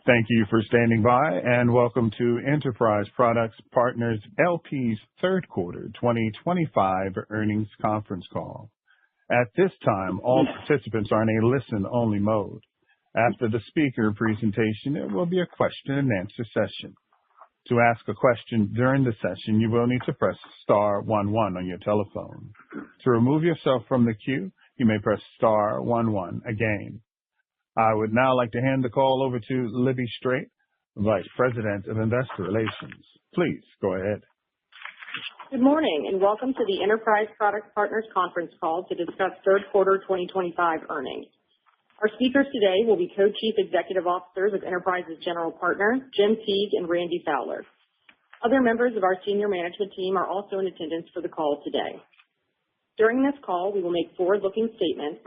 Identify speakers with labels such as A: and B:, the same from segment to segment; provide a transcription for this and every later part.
A: Thank you for standing by, and welcome to Enterprise Products Partners LP's third quarter 2025 earnings conference call. At this time, all participants are in a listen-only mode. After the speaker presentation, there will be a question-and-answer session. To ask a question during the session, you will need to press star 11 on your telephone. To remove yourself from the queue, you may press star 11 again. I would now like to hand the call over to Libby Strait, Vice President of Investor Relations. Please go ahead.
B: Good morning and welcome to the Enterprise Products Partners conference call to discuss third quarter 2025 earnings. Our speakers today will be Co-Chief Executive Officers of Enterprise's General Partner, Jim Teague and Randy Fowler. Other members of our senior management team are also in attendance for the call today. During this call, we will make forward-looking statements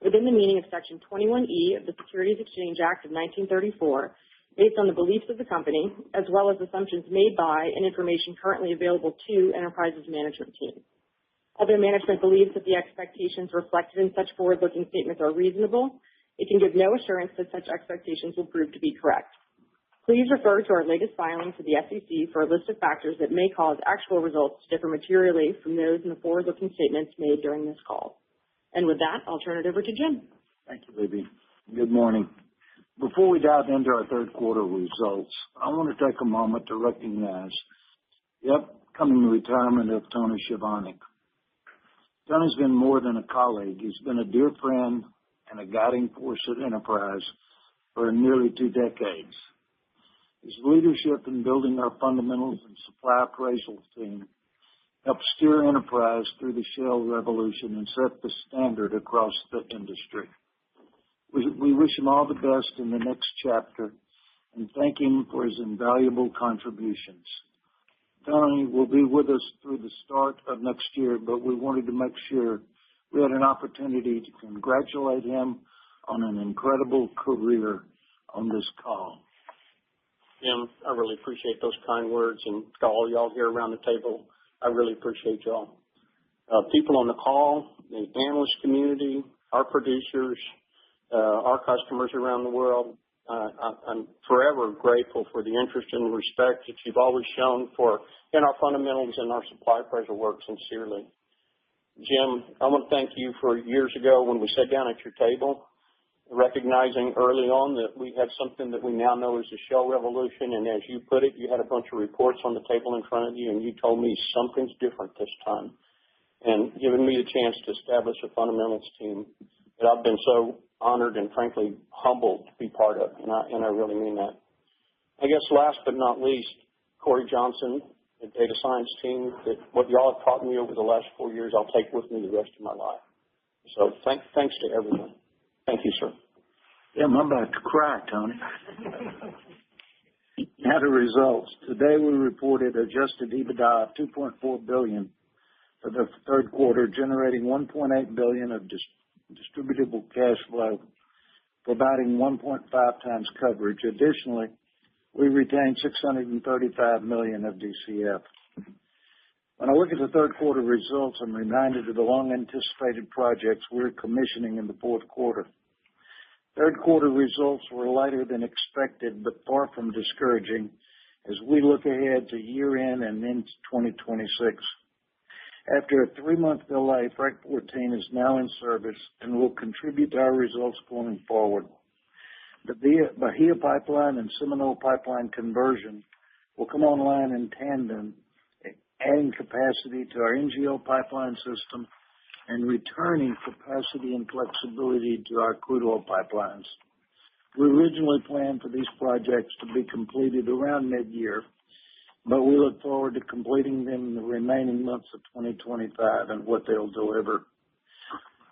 B: within the meaning of Section 21E of the Securities Exchange Act of 1934, based on the beliefs of the company, as well as assumptions made by and information currently available to Enterprise's management team. Although management believes that the expectations reflected in such forward-looking statements are reasonable, it can give no assurance that such expectations will prove to be correct. Please refer to our latest filings with the SEC for a list of factors that may cause actual results to differ materially from those in the forward-looking statements made during this call. And with that, I'll turn it over to Jim.
C: Thank you, Libby. Good morning. Before we dive into our third quarter results, I want to take a moment to recognize the upcoming retirement of Tony Schiavone. Tony's been more than a colleague. He's been a dear friend and a guiding force at Enterprise for nearly 2 decades. His leadership in building our fundamentals and supply appraisal team helped steer Enterprise through the shale revolution and set the standard across the industry. We wish him all the best in the next chapter and thank him for his invaluable contributions. Tony will be with us through the start of next year, but we wanted to make sure we had an opportunity to congratulate him on an incredible career on this call.
D: Jim, I really appreciate those kind words, and to all y'all here around the table, I really appreciate y'all. People on the call, the analyst community, our producers, our customers around the world, I'm forever grateful for the interest and respect that you've always shown in our fundamentals and our supply appraisal work sincerely. Jim, I want to thank you for years ago when we sat down at your table, recognizing early on that we had something that we now know as the shale revolution, and as you put it, you had a bunch of reports on the table in front of you, and you told me something's different this time, and giving me the chance to establish a fundamentals team that I've been so honored and frankly humbled to be part of, and I really mean that. I guess last but not least, Corey Johnson, the data science team, that what y'all have taught me over the last 4 years, I'll take with me the rest of my life. So thanks to everyone. Thank you, sir.
C: Yeah, I'm about to cry, Tony. Now the results. Today we reported adjusted EBITDA of $2.4 billion for the third quarter, generating $1.8 billion of distributable cash flow, providing 1.5 times coverage. Additionally, we retained $635 million of DCF. When I look at the third quarter results, I'm reminded of the long-anticipated projects we're commissioning in the fourth quarter. Third quarter results were lighter than expected, but far from discouraging as we look ahead to year-end and into 2026. After a 3-month delay, Frac 14 is now in service and will contribute to our results going forward. The Bahia Pipeline and Seminole Pipeline conversion will come online in tandem, adding capacity to our NGL pipeline system and returning capacity and flexibility to our crude oil pipelines. We originally planned for these projects to be completed around mid-year, but we look forward to completing them in the remaining months of 2025 and what they'll deliver.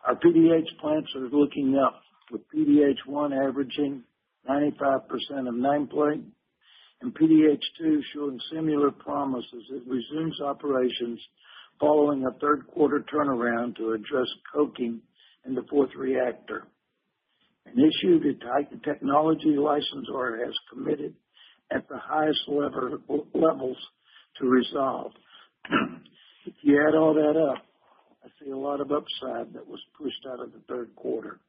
C: Our PDH plants are looking up, with PDH-1 averaging 95% of nameplate, and PDH-2 showing similar promise as it resumes operations following a third quarter turnaround to address coking in the fourth reactor. An issue the technology licensor has committed at the highest levels to resolve. If you add all that up, I see a lot of upside that was pushed out of the third quarter.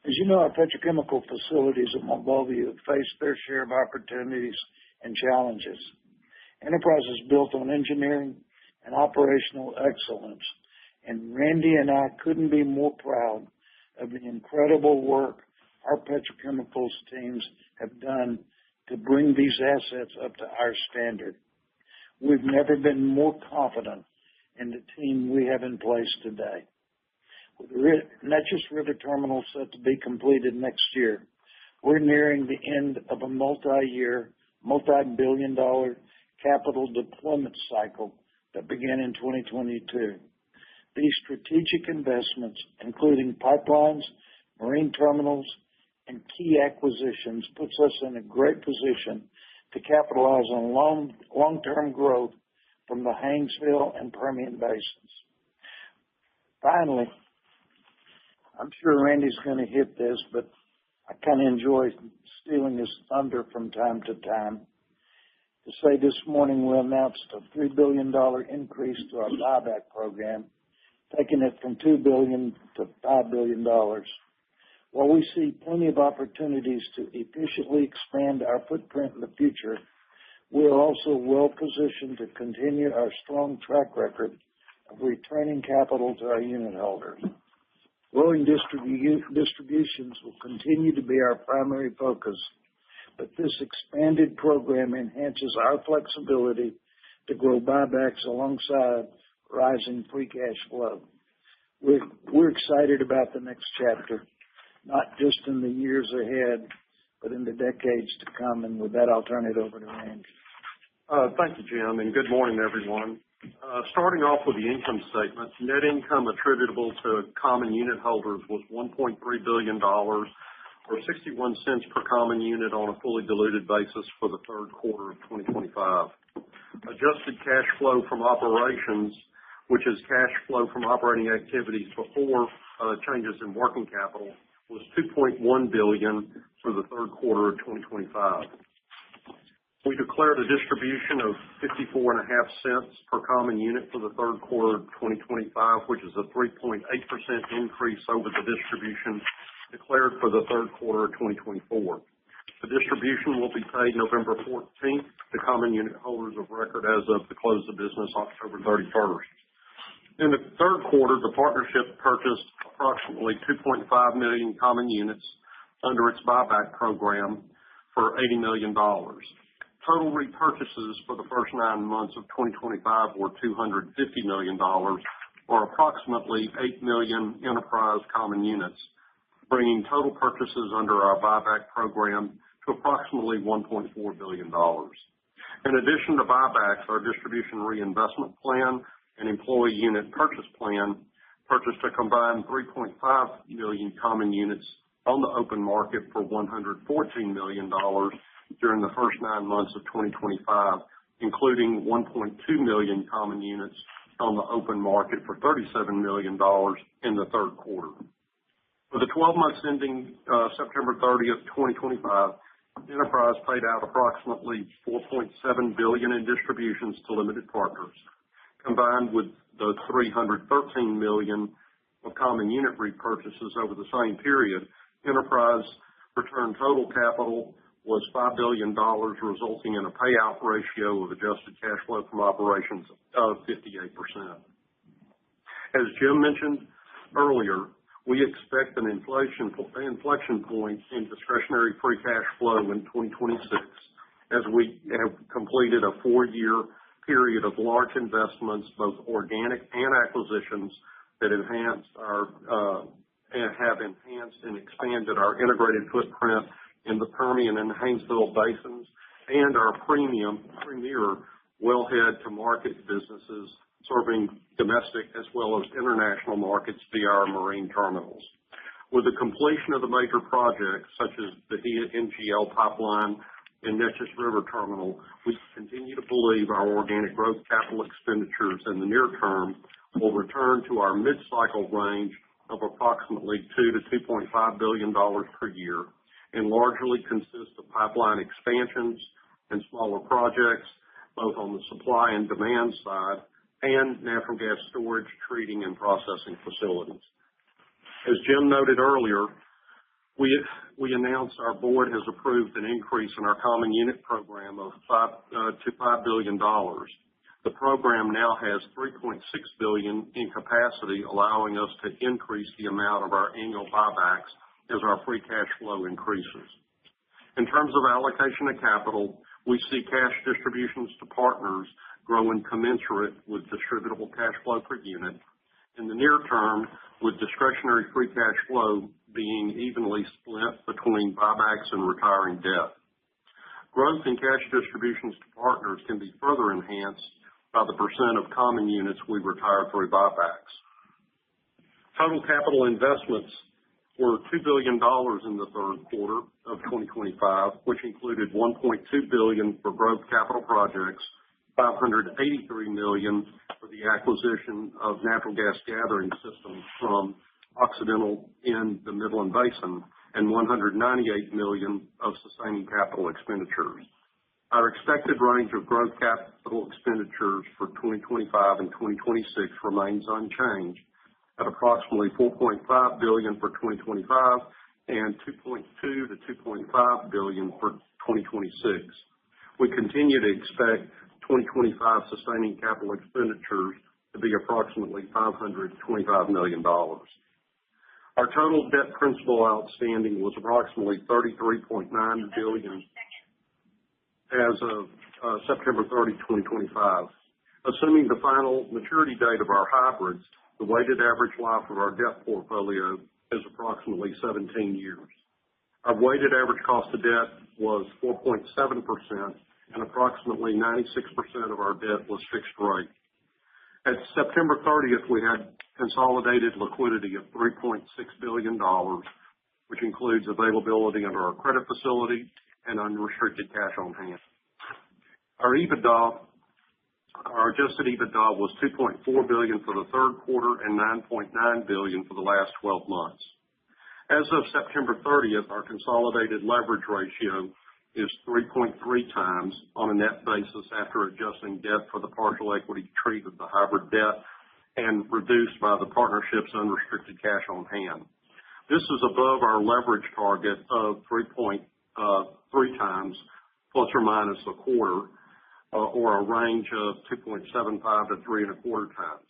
C: As you know, our petrochemical facilities at Monrovia have faced their share of opportunities and challenges. Enterprise is built on engineering and operational excellence, and Randy and I couldn't be more proud of the incredible work our petrochemicals teams have done to bring these assets up to our standard. We've never been more confident in the team we have in place today. With the Neches River Terminal set to be completed next year, we're nearing the end of a multi-year, multi-billion-dollar capital deployment cycle that began in 2022. These strategic investments, including pipelines, marine terminals, and key acquisitions, puts us in a great position to capitalize on long-term growth from the Haynesville and Permian basins. Finally, I'm sure Randy's going to hit this, but I kind of enjoy stealing his thunder from time to time. To say this morning we announced a $3 billion increase to our buyback program, taking it from $2 billion to $5 billion. While we see plenty of opportunities to efficiently expand our footprint in the future, we are also well positioned to continue our strong track record of returning capital to our unit holders. Growing distributions will continue to be our primary focus, but this expanded program enhances our flexibility to grow buybacks alongside rising free cash flow. We're excited about the next chapter, not just in the years ahead, but in the decades to come. And with that, I'll turn it over to Randy.
E: Thank you, Jim, and good morning, everyone. Starting off with the income statement, net income attributable to common unit holders was $1.3 billion, or 61 cents per common unit on a fully diluted basis for the third quarter of 2025. Adjusted cash flow from operations, which is cash flow from operating activities before changes in working capital, was $2.1 billion for the third quarter of 2025. We declared a distribution of 54.5 cents per common unit for the third quarter of 2025, which is a 3.8% increase over the distribution declared for the third quarter of 2024. The distribution will be paid November 14th to common unit holders of record as of the close of business October 31st. In the third quarter, the partnership purchased approximately 2.5 million common units under its buyback program for $80 million. Total repurchases for the first 9 months of 2025 were $250 million, or approximately 8 million Enterprise common units, bringing total purchases under our buyback program to approximately $1.4 billion. In addition to buybacks, our distribution reinvestment plan and employee unit purchase plan purchased a combined 3.5 million common units on the open market for $114 million during the first 9 months of 2025, including 1.2 million common units on the open market for $37 million in the third quarter. For the 12 months ending September 30th, 2025, Enterprise paid out approximately $4.7 billion in distributions to limited partners. Combined with the $313 million of common unit repurchases over the same period, Enterprise returned total capital was $5 billion, resulting in a payout ratio of adjusted cash flow from operations of 58%. As Jim mentioned earlier, we expect an inflection point in discretionary free cash flow in 2026 as we have completed a 4-year period of large investments, both organic and acquisitions, that have enhanced and expanded our integrated footprint in the Permian and Haynesville basins, and our premier wellhead to market businesses serving domestic as well as international markets via our marine terminals. With the completion of the major projects such as the NGL pipeline and Neches River Terminal, we continue to believe our organic growth capital expenditures in the near term will return to our mid-cycle range of approximately $2 to $2.5 billion per year, and largely consist of pipeline expansions and smaller projects, both on the supply and demand side, and natural gas storage, treating, and processing facilities. As Jim noted earlier, We announced our board has approved an increase in our common unit program of $5 billion. The program now has $3.6 billion in capacity, allowing us to increase the amount of our annual buybacks as our free cash flow increases. In terms of allocation of capital, we see cash distributions to partners growing commensurate with distributable cash flow per unit. In the near term, with discretionary free cash flow being evenly split between buybacks and retiring debt. Growth in cash distributions to partners can be further enhanced by the percent of common units we retire through buybacks. Total capital investments were $2 billion in the third quarter of 2025, which included $1.2 billion for growth capital projects, $583 million for the acquisition of natural gas gathering systems from Occidental in the Midland Basin, and $198 million of sustaining capital expenditures. Our expected range of growth capital expenditures for 2025 and 2026 remains unchanged at approximately $4.5 billion for 2025 and $2.2 to $2.5 billion for 2026. We continue to expect 2025 sustaining capital expenditures to be approximately $525 million. Our total debt principal outstanding was approximately $33.9 billion as of September 30, 2025. Assuming the final maturity date of our hybrids, the weighted average life of our debt portfolio is approximately 17 years. Our weighted average cost of debt was 4.7%, and approximately 96% of our debt was fixed rate. At September 30th, we had consolidated liquidity of $3.6 billion, which includes availability under our credit facility and unrestricted cash on hand. Our adjusted EBITDA was $2.4 billion for the third quarter and $9.9 billion for the last 12 months. As of September 30th, our consolidated leverage ratio is 3.3 times on a net basis after adjusting debt for the partial equity treatment of the hybrid debt and reduced by the partnership's unrestricted cash on hand. This is above our leverage target of 3.3 times plus or minus a quarter, or a range of 2.75 to 3.25 times.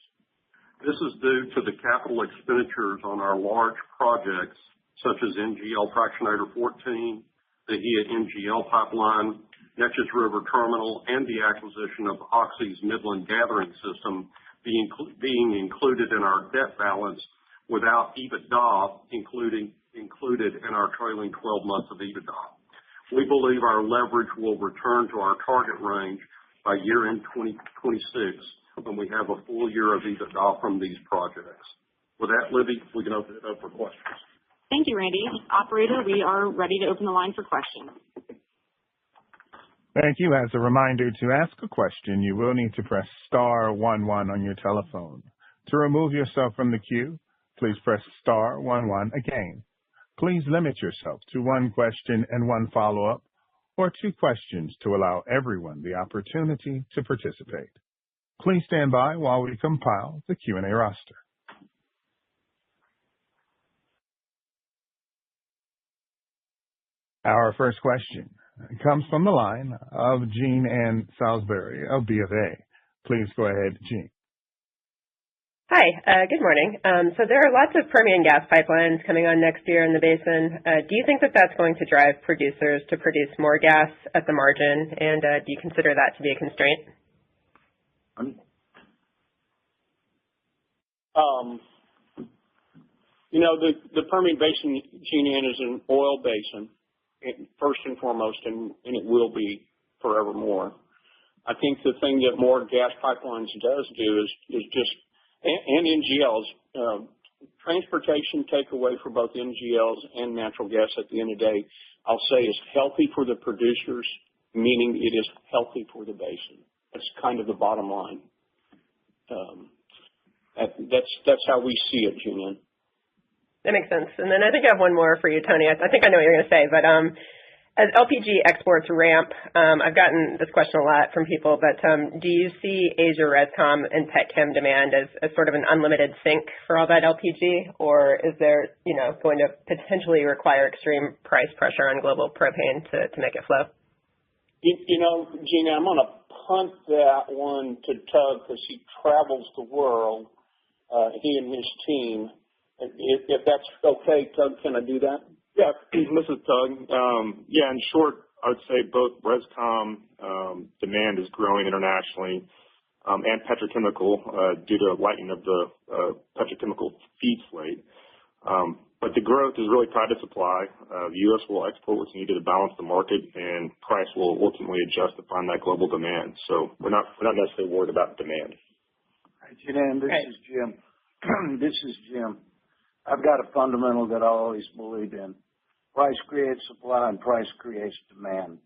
E: This is due to the capital expenditures on our large projects such as NGL Fractionator 14, the EA NGL Pipeline, Neches River Terminal, and the acquisition of Oxy's Midland Gathering System being included in our debt balance without EBITDA included in our trailing 12 months of EBITDA. We believe our leverage will return to our target range by year-end 2026 when we have a full year of EBITDA from these projects. With that, Libby, we can open it up for questions.
B: Thank you, Randy. Operator, we are ready to open the line for questions.
A: Thank you. As a reminder, to ask a question, you will need to press star 11 on your telephone. To remove yourself from the queue, please press star 11 again. Please limit yourself to one question and one follow-up, or two questions to allow everyone the opportunity to participate. Please stand by while we compile the Q&A roster. Our first question comes from the line of Jean Ann Salisbury of B of A. Please go ahead, Jean.
F: Hi, good morning. So there are lots of Permian gas pipelines coming on next year in the basin. Do you think that that's going to drive producers to produce more gas at the margin, and do you consider that to be a constraint?
D: The Permian Basin, Jean Ann, is an oil basin, first and foremost, and it will be forevermore. I think the thing that more gas pipelines does do is just, and NGLs, transportation takeaway for both NGLs and natural gas at the end of the day, I'll say is healthy for the producers, meaning it is healthy for the basin. That's kind of the bottom line. That's how we see it, Jean Ann.
F: That makes sense. And then I think I have one more for you, Tony. I think I know what you're going to say, but As LPG exports ramp, I've gotten this question a lot from people, but do you see Asia Rescom and petchem demand as sort of an unlimited sink for all that LPG, or is there, going to potentially require extreme price pressure on global propane to make it flow?
D: Gina, I'm going to punt that one to Tug because he travels the world, he and his team. If that's okay, Tug, can I do that?
G: Yeah, this is Tug. In short, I would say both Rescom demand is growing internationally and petrochemical due to lightening of the petrochemical feed slate. But the growth is really tied to supply. The U.S. will export what's needed to balance the market, and price will ultimately adjust to find that global demand. So we're not necessarily worried about demand.
C: Hey, Jeanine, this is Jim. This is Jim. I've got a fundamental that I always believe in. Price creates supply and price creates demand.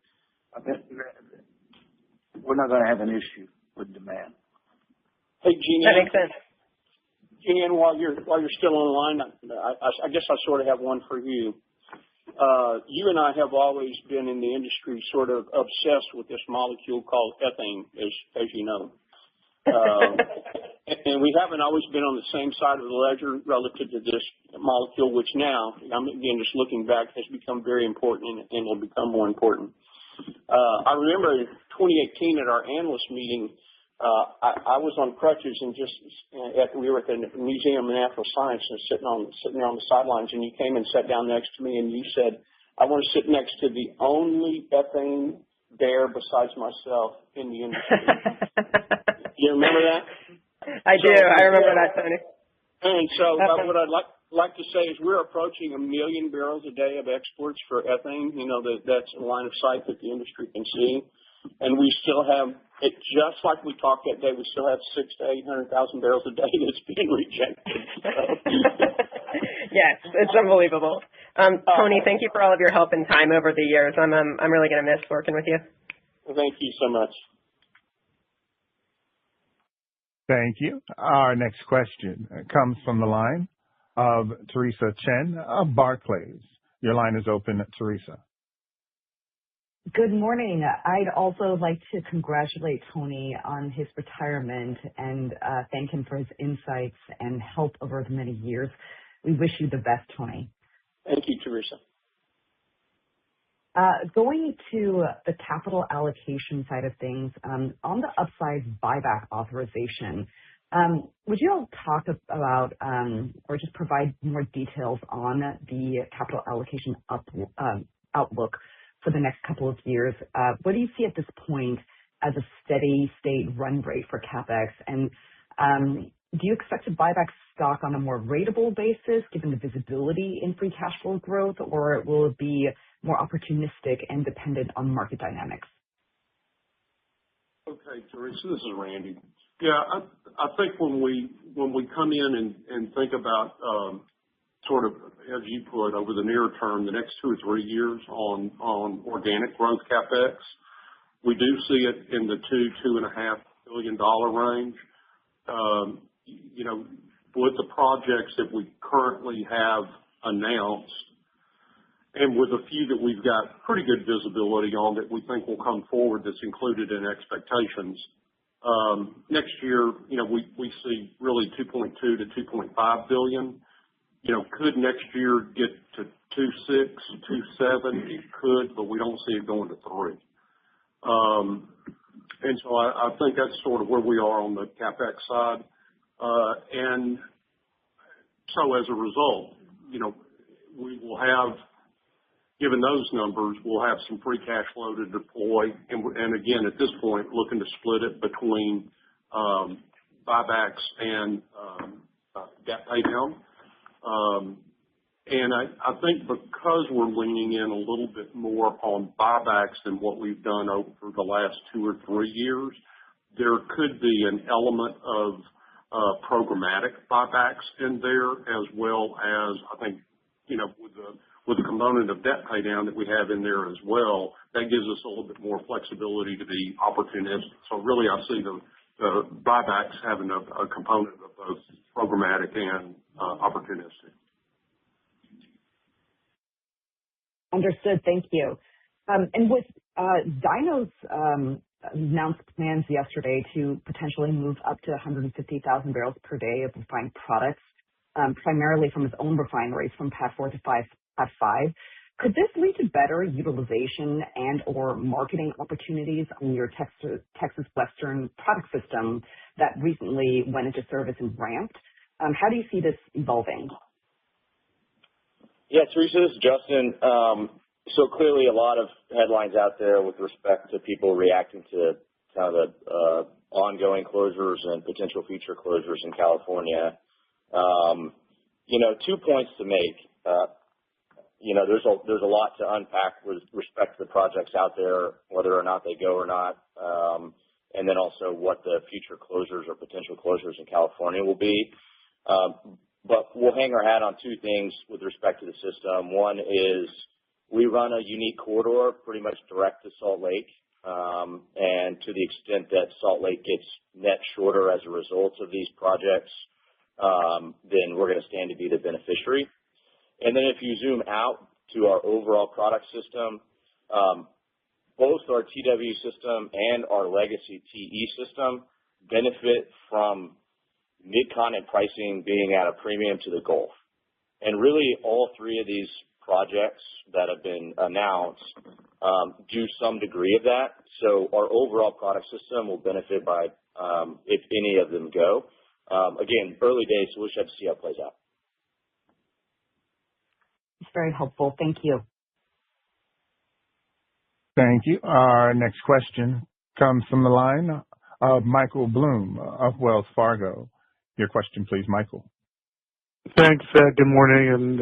C: We're not going to have an issue with demand.
D: Hey, Jeanine.
F: That makes sense.
D: Jeanine, while you're still on the line, I guess I sort of have one for you. You and I have always been in the industry sort of obsessed with this molecule called ethane, as you know. And we haven't always been on the same side of the ledger relative to this molecule, which now, again, just looking back, has become very important and will become more important. I remember in 2018 at our analyst meeting, I was on crutches and we were at the Museum of Natural Science and sitting there on the sidelines, and you came and sat down next to me and you said, I want to sit next to the only ethane bear besides myself in the industry. You remember that?
F: I do. I remember that, Tony.
D: And so what I'd like to say is we're approaching 1 million barrels a day of exports for ethane. That's a line of sight that the industry can see. And we still have, just like we talked that day, we still have 600,000 to 800,000 barrels a day that's being rejected.
F: Yes, it's unbelievable. Tony, thank you for all of your help and time over the years. I'm really going to miss working with you.
D: Thank you so much.
A: Thank you. Our next question comes from the line of Teresa Chen of Barclays. Your line is open, Teresa.
H: Good morning. I'd also like to congratulate Tony on his retirement and thank him for his insights and help over the many years. We wish you the best, Tony.
D: Thank you, Teresa.
H: Going to the capital allocation side of things, on the upside buyback authorization, would you all talk about or just provide more details on the capital allocation outlook for the next couple of years? What do you see at this point as a steady state run rate for CapEx? And do you expect to buy back stock on a more ratable basis given the visibility in free cash flow growth, or will it be more opportunistic and dependent on market dynamics?
E: Okay, Teresa, this is Randy. Yeah, I think when we come in and think about sort of, as you put, over the near term, the next 2 or 3 years on organic growth CapEx, we do see it in the $2.5 billion range. With the projects that we currently have announced, and with a few that we've got pretty good visibility on that we think will come forward that's included in expectations. Next year, we see really 2.2 to 2.5 billion. Could next year get to 2.6, 2.7? It could, but we don't see it going to 3. And so I think that's sort of where we are on the CapEx side. And so as a result, we will have, given those numbers, we'll have some free cash flow to deploy. And again, at this point, looking to split it between buybacks and debt pay down. And I think because we're leaning in a little bit more on buybacks than what we've done over the last 2 or 3 years, there could be an element of programmatic buybacks in there, as well as I think, with the component of debt pay down that we have in there as well, that gives us a little bit more flexibility to be opportunistic. So really, I see the buybacks having a component of both programmatic and opportunistic.
H: Understood. Thank you. And with Dyno's announced plans yesterday to potentially move up to 150,000 barrels per day of refined products, primarily from its own refineries from PADD 4 to PADD 5, could this lead to better utilization and/or marketing opportunities on your Texas Western product system that recently went into service and ramped? How do you see this evolving?
I: Yeah, Teresa, this is Justin. So clearly a lot of headlines out there with respect to people reacting to kind of the ongoing closures and potential future closures in California. 2 points to make. There's a lot to unpack with respect to the projects out there, whether or not they go or not, and then also what the future closures or potential closures in California will be. But we'll hang our hat on two things with respect to the system. One is we run a unique corridor pretty much direct to Salt Lake, and to the extent that Salt Lake gets net shorter as a result of these projects, then we're going to stand to be the beneficiary. And then if you zoom out to our overall product system, both our TW system and our legacy TE system benefit from mid-continent pricing being at a premium to the Gulf. And really all three of these projects that have been announced do some degree of that. So our overall product system will benefit by if any of them go. Again, early days, so we'll just have to see how it plays out.
H: It's very helpful. Thank you.
A: Thank you. Our next question comes from the line of Michael Bloom of Wells Fargo. Your question, please, Michael.
J: Thanks. Good morning, and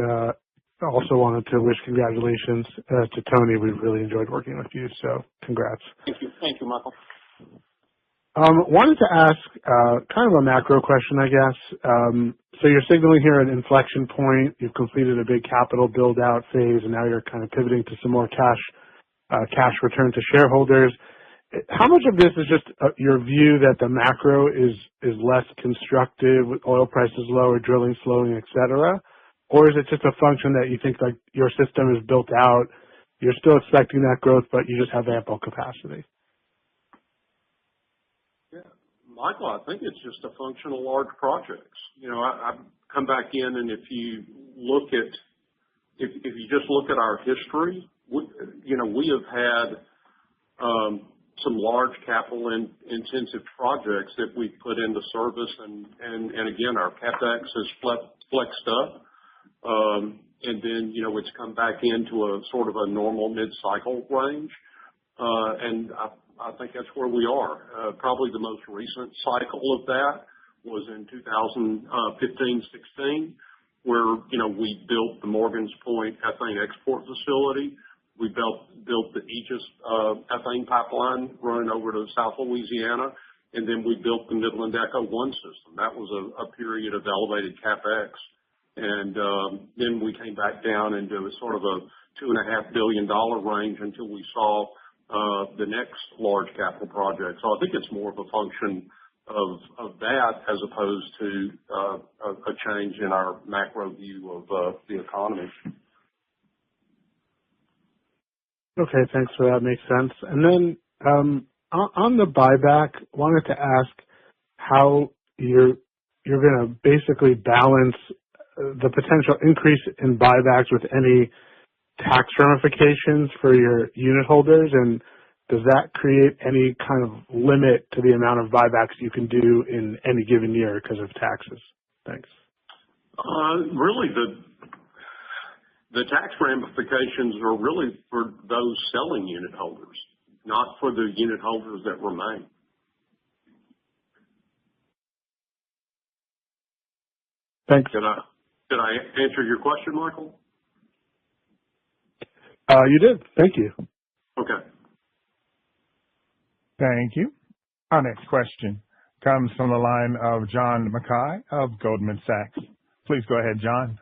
J: also wanted to wish congratulations to Tony. We've really enjoyed working with you, so congrats.
D: Thank you, Michael.
J: Wanted to ask kind of a macro question, I guess. So you're signaling here an inflection point. You've completed a big capital build-out phase, and now you're kind of pivoting to some more cash return to shareholders. How much of this is just your view that the macro is less constructive with oil prices lower, drilling slowing, et cetera? Or is it just a function that you think like your system is built out, you're still expecting that growth, but you just have ample capacity?
E: Yeah, Michael, I think it's just a function of large projects. I come back in, and if you just look at our history, we have had some large capital intensive projects that we've put into service, and again, our CapEx has flexed up, and then it's come back into a sort of a normal mid-cycle range, and I think that's where we are. Probably the most recent cycle of that was in 2015-16, where we built the Morgan's Point ethane export facility. We built the Aegis ethane pipeline running over to South Louisiana, and then we built the Midland Echo 1 system. That was a period of elevated CapEx. And then we came back down into sort of a $2.5 billion range until we saw the next large capital project. So I think it's more of a function of that as opposed to a change in our macro view of the economy.
J: Okay, thanks for that. Makes sense. And then on the buyback, wanted to ask how you're going to basically balance the potential increase in buybacks with any tax ramifications for your unit holders, and does that create any kind of limit to the amount of buybacks you can do in any given year because of taxes? Thanks.
E: Really, the tax ramifications are really for those selling unit holders, not for the unit holders that remain.
J: Thanks.
E: Did I answer your question, Michael?
J: You did. Thank you.
E: Okay.
A: Thank you. Our next question comes from the line of John Mackay of Goldman Sachs. Please go ahead, John.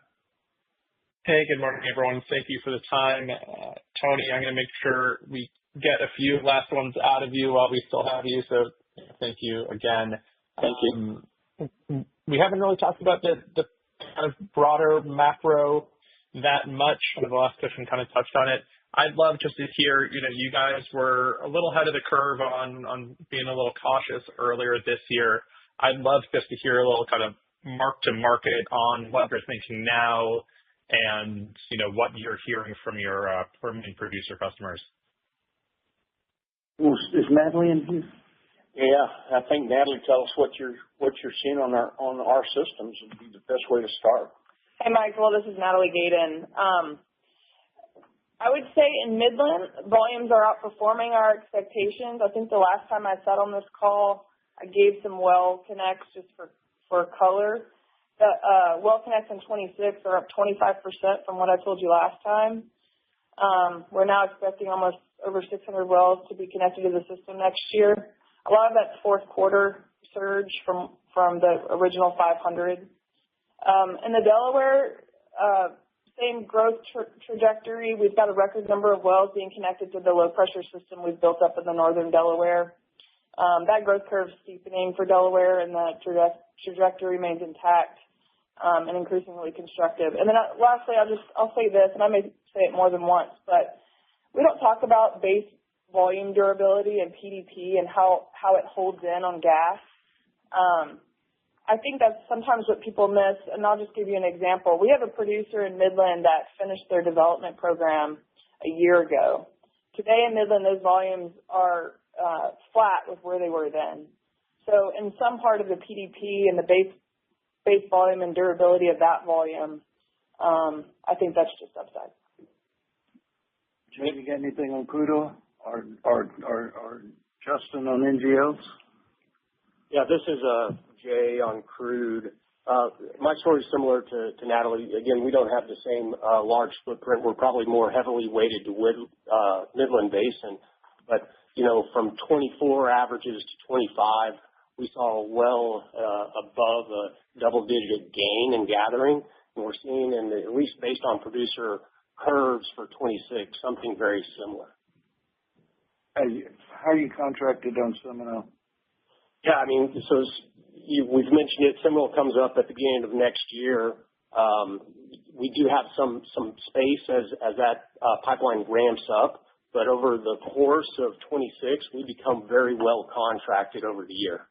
K: Hey, good morning, everyone. Thank you for the time. Tony, I'm going to make sure we get a few last ones out of you while we still have you, so thank you again.
D: Thank you.
K: We haven't really talked about the kind of broader macro that much. The last question kind of touched on it. I'd love just to hear, you guys were a little ahead of the curve on being a little cautious earlier this year. I'd love just to hear a little kind of mark to market on what you're thinking now and, what you're hearing from your permanent producer customers.
C: Well, is Natalie in here?
D: Yeah, I think Natalie, tell us what you're seeing on our systems would be the best way to start.
L: Hey, Michael, this is Natalie Gaydon. I would say in Midland, volumes are outperforming our expectations. I think the last time I sat on this call, I gave some well connects just for color. The well connects in 26 are up 25% from what I told you last time. We're now expecting almost over 600 wells to be connected to the system next year. A lot of that's fourth quarter surge from the original 500. In the Delaware, same growth trajectory. We've got a record number of wells being connected to the low pressure system we've built up in the northern Delaware. That growth curve is steepening for Delaware, and the trajectory remains intact and increasingly constructive. And then lastly, I'll say this, and I may say it more than once, but we don't talk about base volume durability and PDP and how it holds in on gas. I think that's sometimes what people miss, and I'll just give you an example. We have a producer in Midland that finished their development program a year ago. Today in Midland, those volumes are flat with where they were then. So in some part of the PDP and the base volume and durability of that volume, I think that's just upside.
C: Jay, you got anything on crude oil or Justin on NGLs?
D: Yeah, this is Jay on crude. My story is similar to Natalie. Again, we don't have the same large footprint. We're probably more heavily weighted to Midland Basin. But, from 24 averages to 25, we saw well above a double-digit gain in gathering. And we're seeing, at least based on producer curves for 26, something very similar.
C: Hey, how are you contracted on Seminole?
D: Yeah, we've mentioned it. Seminole comes up at the beginning of next year. We do have some space as that pipeline ramps up, but over the course of 26, we become very well contracted over the year.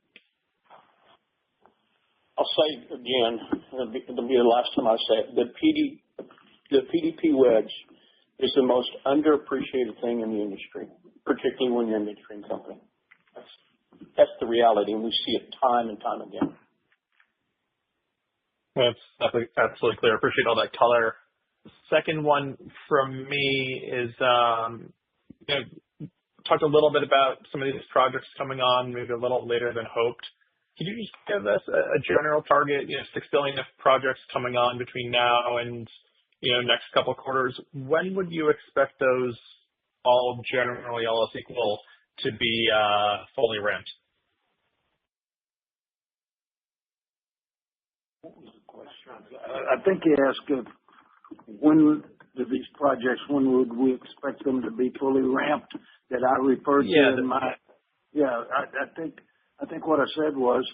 D: I'll say again, it'll be the last time I say it, the PDP wedge is the most underappreciated thing in the industry, particularly when you're a midstream company. That's the reality, and we see it time and time again.
K: That's absolutely clear. Appreciate all that color. Second one from me is, talked a little bit about some of these projects coming on maybe a little later than hoped. Could you just give us a general target, $6 billion of projects coming on between now and, next couple of quarters? When would you expect those all generally, all else equal, to be fully ramped?
C: What was the question? I think he asked when would we expect them to be fully ramped that I referred to in my... Yeah, I think what I said was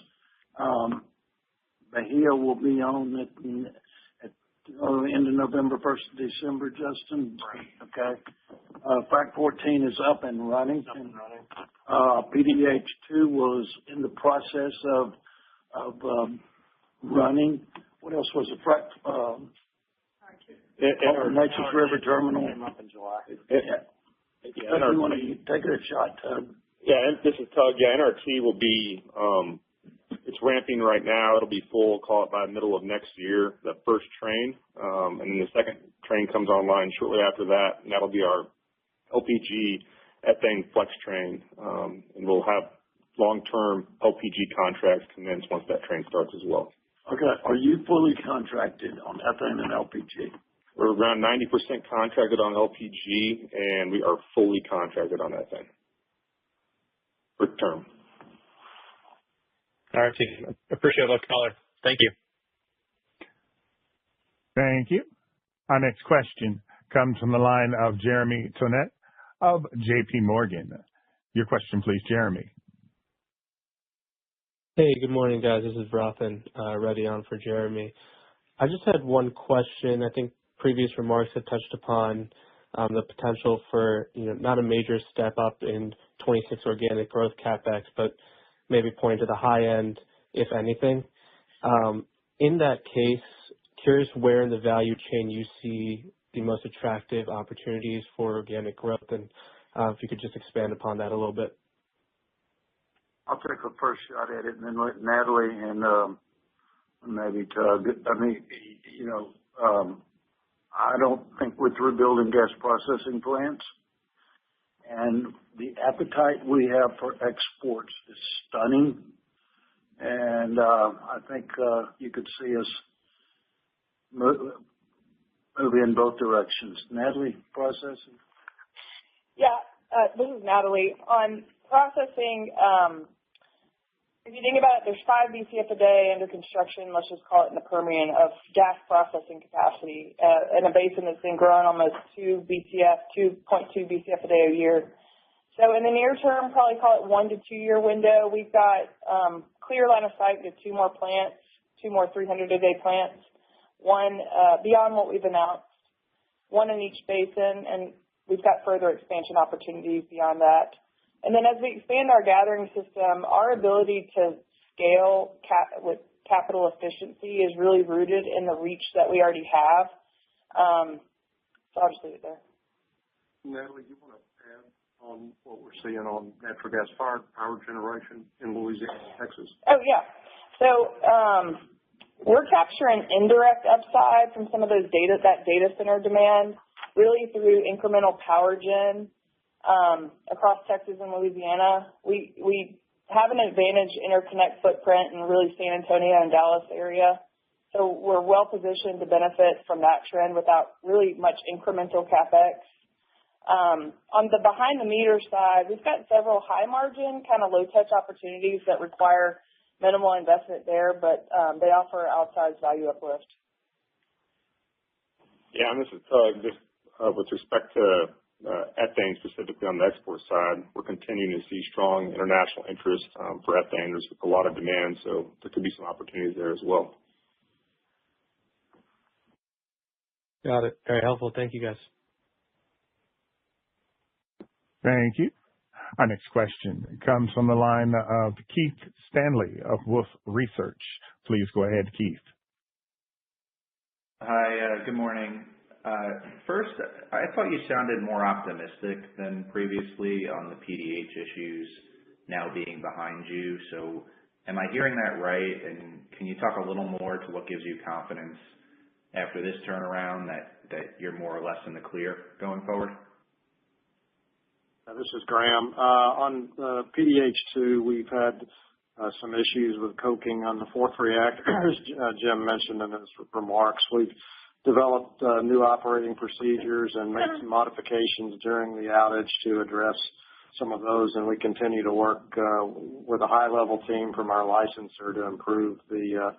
C: Bahia will be on at end of November, 1st of December, Justin.
E: Right.
C: Okay. Frac 14 is up and running. PDH2 was in the process of running. What else was it? Nature's River Terminal.
D: Came up in July.
C: You want to take a shot, Tug?
G: Yeah, this is Tug. Yeah, NRT will be, it's ramping right now. It'll be full, call it by middle of next year, that first train. And then the second train comes online shortly after that, and that'll be our LPG ethane flex train. And we'll have long-term LPG contracts commence once that train starts as well.
C: Okay. Are you fully contracted on ethane and LPG?
G: We're around 90% contracted on LPG, and we are fully contracted on ethane for term.
K: All right, team. Appreciate that color. Thank you.
A: Thank you. Our next question comes from the line of Jeremy Tonet of J.P. Morgan. Your question, please, Jeremy.
M: Hey, good morning, guys. This is Rothan, ready on for Jeremy. I just had one question. I think previous remarks had touched upon the potential for, not a major step up in 26 organic growth CapEx, but maybe point to the high end, if anything. In that case, curious where in the value chain you see the most attractive opportunities for organic growth, and if you could just expand upon that a little bit.
C: I'll take a first shot at it and then let Natalie and maybe Tug. I don't think we're through building gas processing plants, and the appetite we have for exports is stunning. And I think you could see us move in both directions. Natalie, processing?
L: Yeah, this is Natalie. On processing, if you think about it, there's 5 BCF a day under construction, let's just call it in the Permian, of gas processing capacity in a basin that's been growing almost 2.2 BCF a day a year. So in the near term, probably call it 1 to 2 year window, we've got clear line of sight to 2 more plants, 2 more 300 a day plants, one beyond what we've announced, 1 in each basin, and we've got further expansion opportunities beyond that. And then as we expand our gathering system, our ability to scale with capital efficiency is really rooted in the reach that we already have. So I'll just leave it there.
E: Natalie, you want to add on what we're seeing on natural gas power generation in Louisiana and Texas?
L: Oh, yeah. So we're capturing indirect upside from some of those that data center demand, really through incremental power gen. Across Texas and Louisiana, we have an advantage interconnect footprint in really San Antonio and Dallas area. So we're well positioned to benefit from that trend without really much incremental CapEx. On the behind the meter side, we've got several high margin, kind of low touch opportunities that require minimal investment there, but they offer outsized value uplift.
G: Yeah, and this is Tug. Just with respect to ethane specifically on the export side, we're continuing to see strong international interest for ethane. There's a lot of demand, so there could be some opportunities there as well.
M: Got it. Very helpful. Thank you, guys.
A: Thank you. Our next question comes from the line of Keith Stanley of Wolfe Research. Please go ahead, Keith.
N: Hi, good morning. First, I thought you sounded more optimistic than previously on the PDH issues now being behind you. So am I hearing that right? And can you talk a little more to what gives you confidence after this turnaround that you're more or less in the clear going forward?
E: This is Graham. On PDH2, we've had some issues with coking on the 4th reactor. As Jim mentioned in his remarks, we've developed new operating procedures and made some modifications during the outage to address some of those, and we continue to work with a high-level team from our licensor to improve the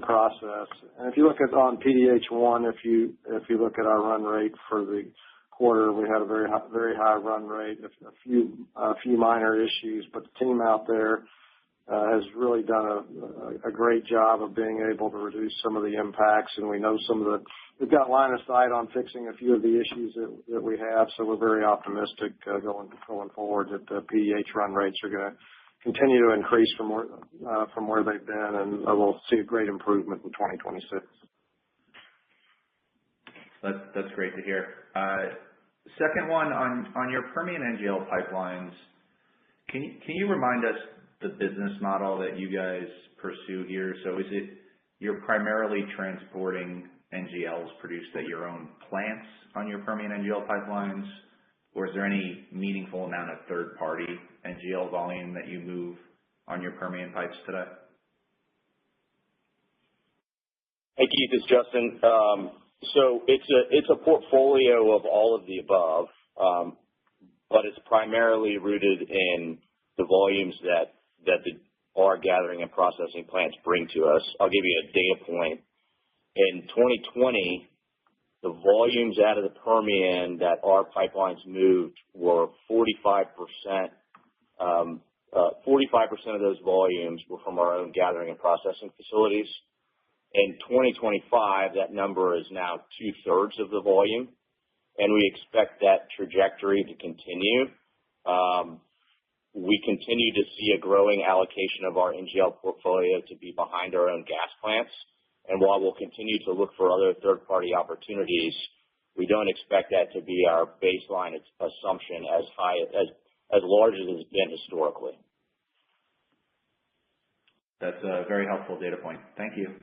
E: process. And if you look at on PDH1, if you look at our run rate for the quarter, we had a very high run rate, a few minor issues, but the team out there has really done a great job of being able to reduce some of the impacts, and we know we've got line of sight on fixing a few of the issues that we have, so we're very optimistic going forward that the PDH run rates are going to continue to increase from where they've been, and we'll see a great improvement in 2026.
N: That's great to hear. Second one, on your Permian NGL pipelines, can you remind us the business model that you guys pursue here? So is it you're primarily transporting NGLs produced at your own plants on your Permian NGL pipelines, or is there any meaningful amount of third-party NGL volume that you move on your Permian pipes today?
I: Hey, Keith, it's Justin. So it's a portfolio of all of the above, but it's primarily rooted in the volumes that our gathering and processing plants bring to us. I'll give you a data point. In 2020, the volumes out of the Permian that our pipelines moved were 45%. 45% of those volumes were from our own gathering and processing facilities. In 2025, that number is now 2/3 of the volume, and we expect that trajectory to continue. We continue to see a growing allocation of our NGL portfolio to be behind our own gas plants. And while we'll continue to look for other third-party opportunities, we don't expect that to be our baseline assumption as large as it's been historically.
N: That's a very helpful data point. Thank you.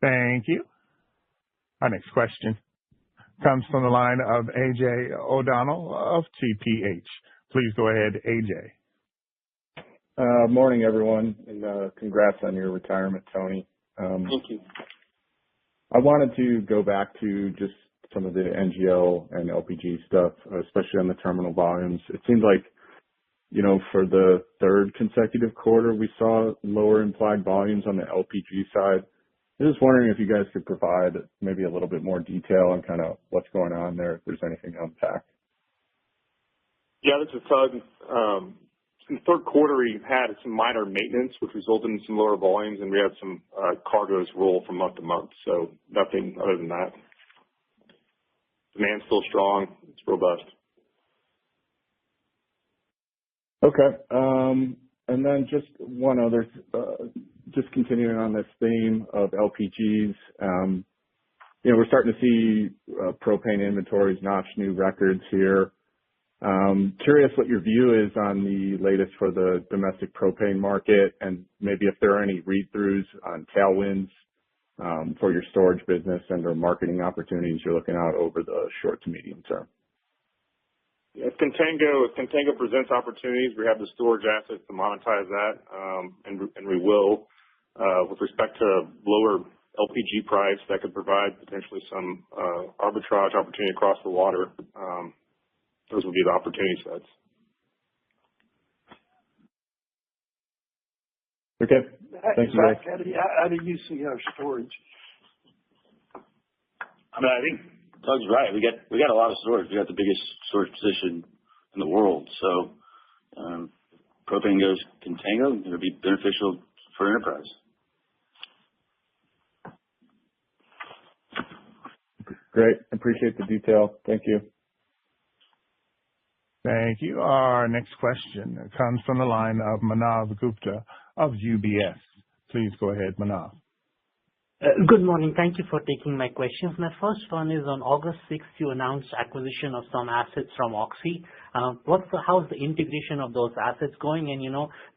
A: Thank you. Our next question comes from the line of A.J. O'Donnell of TPH. Please go ahead, A.J.
O: Morning, everyone, and congrats on your retirement, Tony.
D: Thank you.
O: I wanted to go back to just some of the NGL and LPG stuff, especially on the terminal volumes. It seemed like, for the third consecutive quarter, we saw lower implied volumes on the LPG side. I was just wondering if you guys could provide maybe a little bit more detail on kind of what's going on there, if there's anything to unpack.
G: Yeah, this is Tug. In the third quarter, we had some minor maintenance, which resulted in some lower volumes, and we had some cargoes roll from month to month. So nothing other than that. Demand's still strong. It's robust.
O: Okay. And then just one other, just continuing on this theme of LPGs, we're starting to see propane inventories notch new records here. Curious what your view is on the latest for the domestic propane market, and maybe if there are any read-throughs on tailwinds for your storage business and or marketing opportunities you're looking out over the short to medium term.
G: If Contango presents opportunities, we have the storage assets to monetize that, and we will. With respect to lower LPG price, that could provide potentially some arbitrage opportunity across the water. Those would be the opportunity sets.
O: Okay. Thank you, guys.
C: How do you see our storage?
P: I think Doug's right. We got a lot of storage. We got the biggest storage position in the world. So propane goes contango, it'll be beneficial for enterprise.
O: Great. Appreciate the detail. Thank you.
A: Thank you. Our next question comes from the line of Manav Gupta of UBS. Please go ahead, Manav.
Q: Good morning. Thank you for taking my questions. My first one is on August 6th, you announced acquisition of some assets from Oxy. How's the integration of those assets going? And,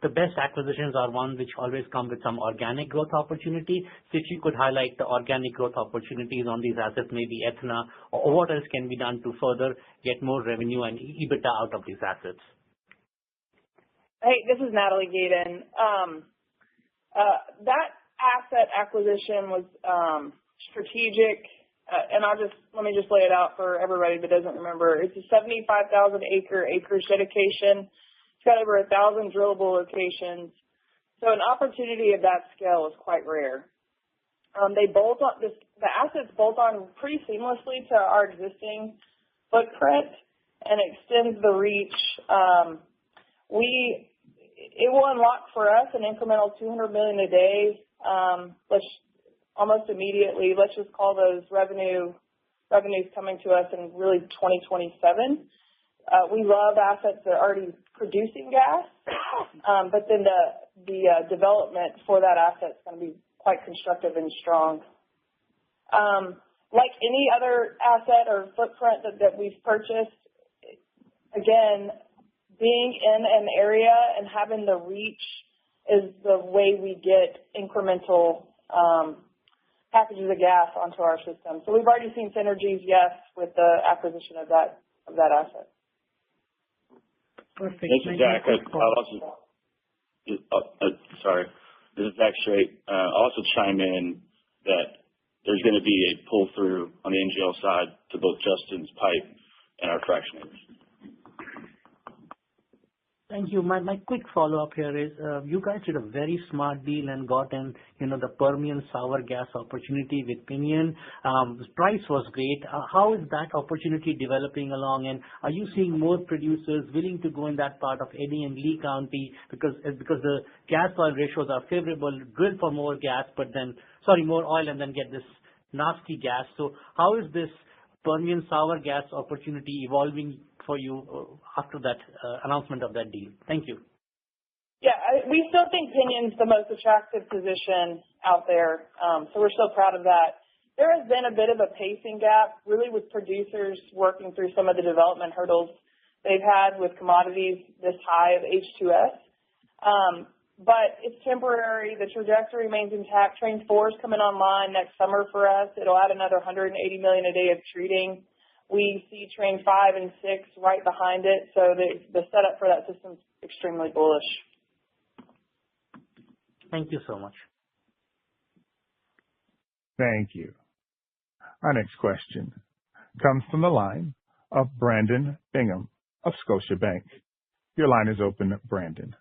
Q: the best acquisitions are ones which always come with some organic growth opportunity. So if you could highlight the organic growth opportunities on these assets, maybe Athena, or what else can be done to further get more revenue and EBITDA out of these assets?
L: Hey, this is Natalie Gaydon. That asset acquisition was strategic, and let me just lay it out for everybody that doesn't remember. It's a 75,000 acreage dedication. It's got over 1,000 drillable locations. So an opportunity of that scale is quite rare. The assets bolt on pretty seamlessly to our existing footprint and extends the reach. It will unlock for us an incremental 200 million a day. Almost immediately. Let's just call those revenues coming to us in really 2027. We love assets that are already producing gas, but then the development for that asset is going to be quite constructive and strong. Like any other asset or footprint that we've purchased, again, being in an area and having the reach is the way we get incremental packages of gas onto our system. So we've already seen synergies, yes, with the acquisition of that asset.
Q: Perfect.
P: This is Zach. Sorry. This is Zach Strait. I'll also chime in that there's going to be a pull-through on the NGL side to both Justin's pipe and our fractionators.
Q: Thank you. My quick follow-up here is, you guys did a very smart deal and got in, the Permian sour gas opportunity with Pinion. The price was great. How is that opportunity developing along, and are you seeing more producers willing to go in that part of Eddy and Lee County because the gas oil ratios are favorable, drill for more more oil and then get this nasty gas? So how is this Permian sour gas opportunity evolving for you after that announcement of that deal? Thank you.
L: Yeah, we still think Pinion's the most attractive position out there, so we're so proud of that. There has been a bit of a pacing gap, really, with producers working through some of the development hurdles they've had with commodities this high of H2S. But it's temporary. The trajectory remains intact. Train 4 is coming online next summer for us. It'll add another 180 million a day of treating. We see Train 5 and 6 right behind it, so the setup for that system is extremely bullish.
Q: Thank you so much.
A: Thank you. Our next question comes from the line of Brandon Bingham of Scotiabank. Your line is open, Brandon.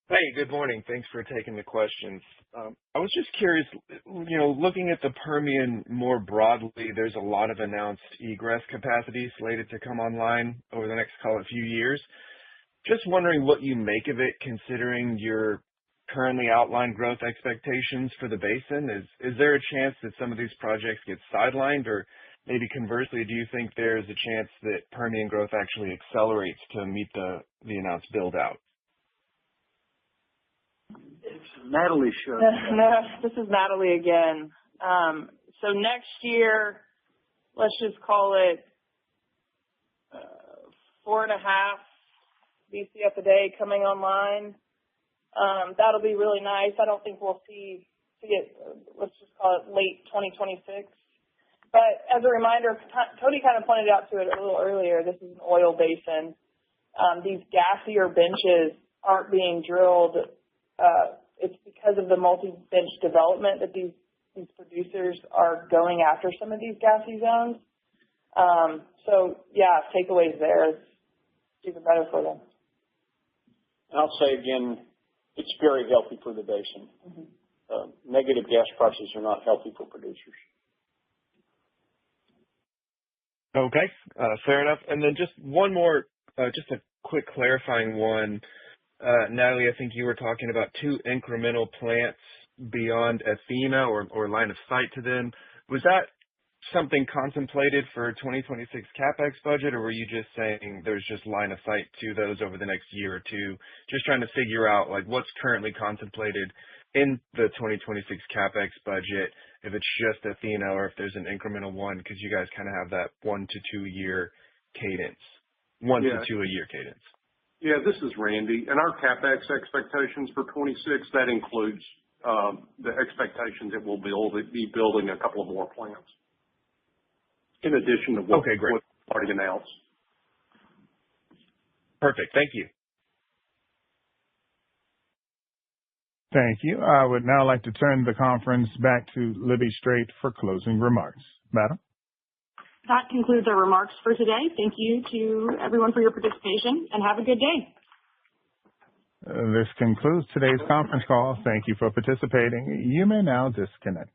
R: Hey, good morning. Thanks for taking the questions. I was just curious, looking at the Permian more broadly, there's a lot of announced egress capacity slated to come online over the next, few years. Just wondering what you make of it, considering your currently outlined growth expectations for the basin. Is there a chance that some of these projects get sidelined, or maybe conversely, do you think there's a chance that Permian growth actually accelerates to meet the announced build-out?
C: It's Natalie's show.
L: No, this is Natalie again. So next year, let's just call it 4.5 BCF a day coming online. That'll be really nice. I don't think we'll see it, let's just call it late 2026. But as a reminder, Cody kind of pointed out to it a little earlier, this is an oil basin. These gassier benches aren't being drilled. It's because of the multi-bench development that these producers are going after some of these gassy zones. So, yeah, takeaways there is even better for them.
D: I'll say again, it's very healthy for the basin. Mm-hmm. Negative gas prices are not healthy for producers.
R: Okay, fair enough. And then just one more, just a quick clarifying one. Natalie, I think you were talking about 2 incremental plants beyond Athena or line of sight to them. Was that something contemplated for 2026 CapEx budget, or were you just saying there's just line of sight to those over the next year or two? Just trying to figure out what's currently contemplated in the 2026 CapEx budget, if it's just Athena or if there's an incremental one, because you guys kind of have that 1 to 2 year cadence, 1 to 2 a year cadence.
E: Yeah, this is Randy. And our CapEx expectations for 26, that includes the expectations that we'll be building a couple of more plants, in addition to what's already announced.
R: Perfect. Thank you.
A: Thank you. I would now like to turn the conference back to Libby Strait for closing remarks. Madam?
B: That concludes our remarks for today. Thank you to everyone for your participation, and have a good day.
A: This concludes today's conference call. Thank you for participating. You may now disconnect.